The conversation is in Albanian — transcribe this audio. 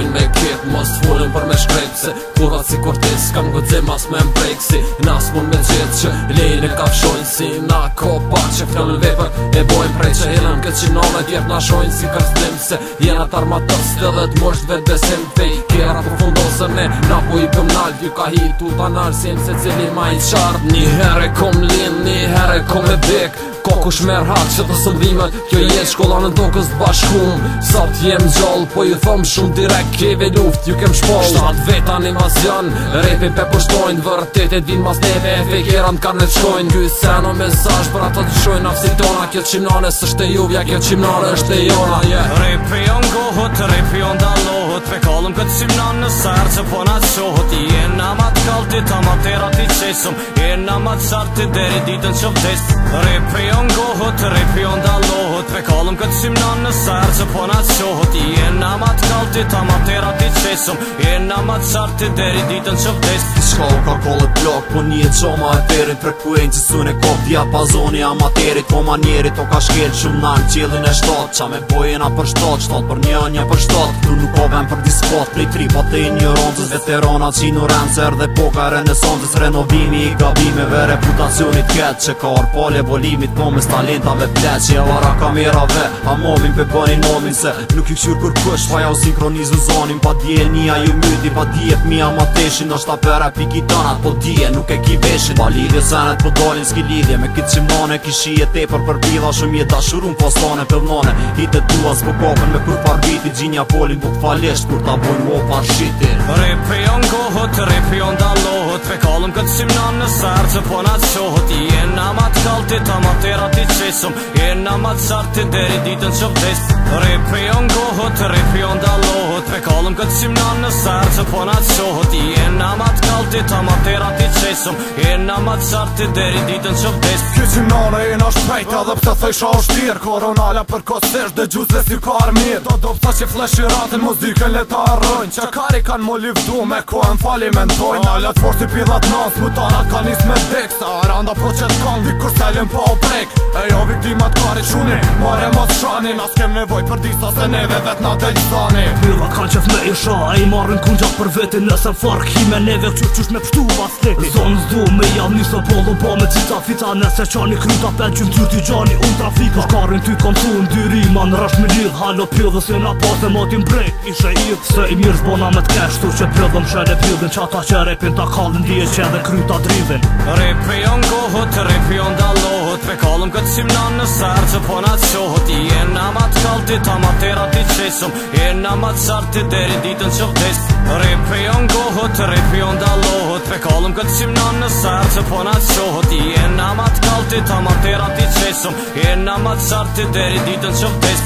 lojnë me ketë, mos t'folën për me shkrejt, se kurat si kortis kam gëdzim as me mbrejksi. Nas mun me gjithë që lejnë e kafshojnë, si na kopa që fjallën vepër e bojnë prej që helën këtë qinove djerë na shojnë si kërstim, se jena t'armatës të dhe t'mosht vetë besim fej kjera po fundosën e na po i pëm nalë ju ka hitu ta nalësim se cili ma i qartë. Një herë kom lind, një herë kom e bek, ka kush merë hak që të sëllimet, kjo jetë shkolla në tokës t'bashkum. Sa t'jem gjallë, po ju thom shumë direkt, keve luft, ju kem shpall. Shtat vet animacion, repi pe pushtojnë, vërtetet vin mas neve, fejkeran t'kan vetë shkojnë. Ky seno mesazh për ata të shojnë afsi tona, kjo qimnane s'është e juvja, kjo qimnane është e jona. Repi on gohët, repi on dalohet, pe kallëm këtë qimnan në sërë që po na qohët. Jena ma t'kalltit, ama tera t'i qesëm, jena ma t'sartit deri ditën që vdes. Repi on gohët, repi on dalohet, pe kallëm këtë qimnan në sërë që po na qohët. Jena ma t'kalltit, ama tera t'i qesëm, jena ma t'sartit deri ditën që vdes. Shka u ka kollet blok, po një qoma e terit, frekuencë sun e kop diapazoni amaterit, po manjerit o ka shkel shumë nalë qilin e shtat, qa me bojena për shtat, shtat për një për shtat. Tu nuk o ven për dispot, prej tripat e ignorancës, veteranat që ignorancër dhe poka renesancës, renovimi i gabimeve, reputacionit ketë që ka arpale volimit, po mes talentave plet që javara kamerave, a momin pe bënin nomin se nuk i këshur kur kush, fa ja u sinkronizu zonin, pa dje nija ju myti, pa dje fmi amateshin, është ta pera pikitanat, po dje nuk e ki veshin, pa lidhje senet po dalin s'ki lidhje, me këtë qimnane kishi e tepër për bidha, shumë je dashurun postane pëllnane, hitet tua s'po kopën me kur par viti, gjinja polin buk falesht kur ta bojnë mo par shitin. Repi on gohët, repi on dalohet, pe kallëm këtë qimnan në sërë që po na qohët. Jena ma t'kalltit, ama tera t'i qesëm, jena ma t'sartit deri ditën që vdes. Repi on gohët, repi on dalohet, pe kallëm këtë qimnan në sërë që po na qohët. Jena ma t'kalltit, ama tera t'i qesëm, jena ma t'sartit deri ditën që vdes. Kjo qimnane jena shpejta dhe pëse thejsha është tirë, koronala për kosisht dhe gjusë si ka armir. Do pësa që fleshiratin muzikën le ta arrojnë, që kari kan mu livdu me kohën falimentojnë. Alat forti pidhat nas, mutanat ka nis me dek, sa aranda po qëtë kong, vi kur selin pa o prek. E jo viktimat karit shuni, mare mos shani, nas kem nevoj për disa se neve vet na delstani. Mila kanë qef me isha, e i marrin kungjak për vetin, nëse fark hi me neve qysh me pështu vas teti. Zonë zdu me javë njësë polo po me cita fita, nëse qani kryta pel qym tyrti gjani unë trafika. Shkarin ty kom thu në dyrima, në rash me lidh, halo pjodhës e na pas e motin brejt, ishe idh. Se i mirë zbona me t'kesh, tu që pjodhëm shere pjodhin, qata që repin ta kallin dije që edhe kryta drivin. Repi on gohët, repi on dalohet, pe kallëm këtë qimnan në sërë që po na qohët. Jena ma t'kalltit, ama tera t'i qesëm, jena ma t'sartit deri ditën që vdes. Repi on gohët, repi on dalohet, pe kallëm këtë qimnan në sërë që po na qohët. Jena ma t'kalltit, ama tera t'i qesëm, jena ma t'sartit deri ditën që vdes.